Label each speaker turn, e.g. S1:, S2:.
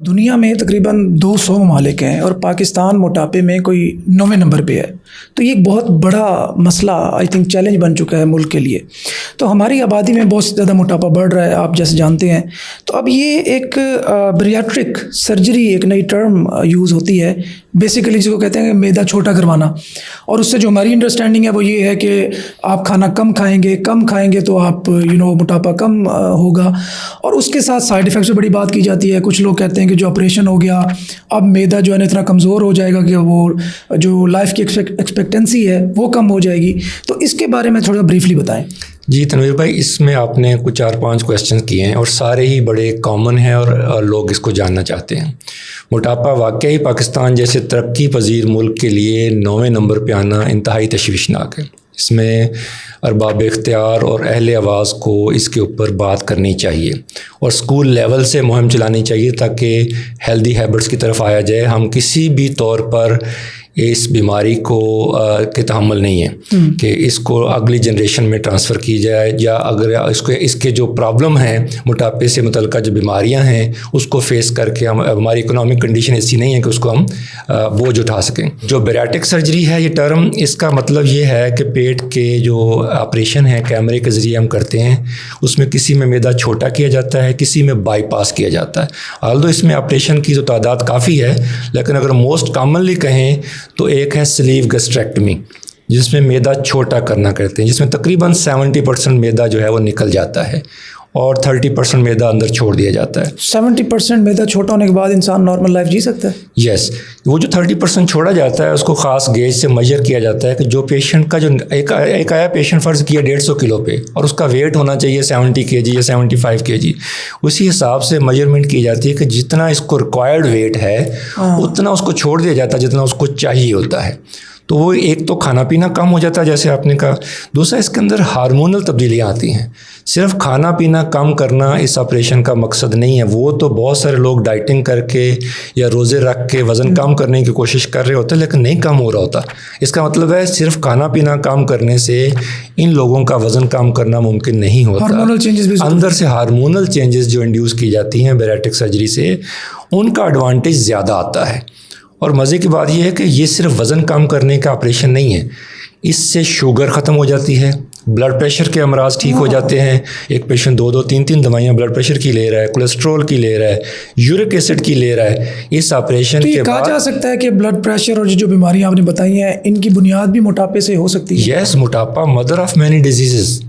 S1: دنیا میں تقریباً 200 ممالک ہیں اور پاکستان موٹاپے میں کوئی 9ویں نمبر پہ ہے. تو یہ ایک بہت بڑا مسئلہ آئی تھنک چیلنج بن چکا ہے ملک کے لیے. تو ہماری آبادی میں بہت زیادہ موٹاپا بڑھ رہا ہے، آپ جیسے جانتے ہیں. تو اب یہ ایک بیریاٹرک سرجری ایک نئی ٹرم یوز ہوتی ہے، بیسیکلی جس کو کہتے ہیں کہ معدہ چھوٹا کروانا. اور اس سے جو ہماری انڈرسٹینڈنگ ہے وہ یہ ہے کہ آپ کھانا کم کھائیں گے تو آپ موٹاپا کم ہوگا. اور اس کے ساتھ سائیڈ ایفیکٹس بڑی بات کی جاتی ہے. کچھ لوگ کہتے ہیں کہ جو آپریشن ہو گیا اب معدہ جو ہے نا اتنا کمزور ہو جائے گا کہ وہ جو لائف کی ایکسپیکٹنسی ہے وہ کم ہو جائے گی. تو اس کے بارے میں تھوڑا بریفلی بتائیں.
S2: جی تنویر بھائی، اس میں آپ نے کچھ 4-5 کویسچن کیے ہیں اور سارے ہی بڑے کامن ہیں اور لوگ اس کو جاننا چاہتے ہیں. موٹاپا واقعی پاکستان جیسے ترقی پذیر ملک کے لیے 9ویں نمبر پہ آنا انتہائی تشویشناک ہے. اس میں ارباب اختیار اور اہل آواز کو اس کے اوپر بات کرنی چاہیے اور اسکول لیول سے مہم چلانی چاہیے تاکہ ہیلدی ہیبٹس کی طرف آیا جائے. ہم کسی بھی طور پر اس بیماری کو کے تحمل نہیں ہے کہ اس کو اگلی جنریشن میں ٹرانسفر کی جائے، یا اگر اس کے جو پرابلم ہیں موٹاپے سے متعلقہ جو بیماریاں ہیں اس کو فیس کر کے ہماری اکنامک کنڈیشن ایسی نہیں ہے کہ اس کو ہم بوجھ اٹھا سکیں. جو بیریاٹک سرجری ہے یہ ٹرم، اس کا مطلب یہ ہے کہ پیٹ کے جو آپریشن ہے کیمرے کے ذریعے ہم کرتے ہیں، اس میں کسی میں معدہ چھوٹا کیا جاتا ہے، کسی میں بائی پاس کیا جاتا ہے. آلدو اس میں آپریشن کی جو تعداد کافی ہے، لیکن اگر موسٹ کامنلی کہیں تو ایک ہے سلیو گیسٹریکٹمی، جس میں معدہ چھوٹا کرنا کہتے ہیں، جس میں تقریباً 70% معدہ جو ہے وہ نکل جاتا ہے اور 30% معدہ اندر چھوڑ دیا جاتا ہے.
S1: 70% معدہ چھوٹا ہونے کے بعد انسان نارمل لائف جی سکتا ہے؟
S2: یس. وہ جو 30% چھوڑا جاتا ہے اس کو خاص گیج سے میجر کیا جاتا ہے کہ جو پیشنٹ کا جو ایک آیا پیشنٹ فرض کیا 150 کلو پہ اور اس کا ویٹ ہونا چاہیے 70 kg یا 75 kg، اسی حساب سے میجرمنٹ کی جاتی ہے کہ جتنا اس کو ریکوائرڈ ویٹ ہے اتنا اس کو چھوڑ دیا جاتا ہے جتنا اس کو چاہیے ہوتا ہے. تو وہ ایک تو کھانا پینا کم ہو جاتا ہے جیسے آپ نے کہا، دوسرا اس کے اندر ہارمونل تبدیلیاں آتی ہیں. صرف کھانا پینا کم کرنا اس آپریشن کا مقصد نہیں ہے. وہ تو بہت سارے لوگ ڈائٹنگ کر کے یا روزے رکھ کے وزن کم کرنے کی کوشش کر رہے ہوتے ہیں لیکن نہیں کم ہو رہا ہوتا. اس کا مطلب ہے صرف کھانا پینا کم کرنے سے ان لوگوں کا وزن کم کرنا ممکن نہیں ہوتا. اندر سے ہارمونل چینجز جو انڈیوس کی جاتی ہیں بیریاٹک سرجری سے، ان کا ایڈوانٹیج زیادہ آتا ہے. اور مزے کی بات یہ ہے کہ یہ صرف وزن کم کرنے کا آپریشن نہیں ہے، اس سے شوگر ختم ہو جاتی ہے، بلڈ پریشر کے امراض ٹھیک ہو جاتے ہیں. ایک پیشنٹ 2-3 دوائیاں بلڈ پریشر کی لے رہا ہے، کولیسٹرول کی لے رہا ہے، یورک ایسڈ کی لے رہا ہے. اس آپریشن کے بعد
S1: کہا جا سکتا ہے کہ بلڈ پریشر اور جو بیماریاں آپ نے بتائی ہیں ان کی بنیاد بھی موٹاپے سے ہو سکتی ہے.
S2: یس، موٹاپا مدر آف مینی ڈیزیزز.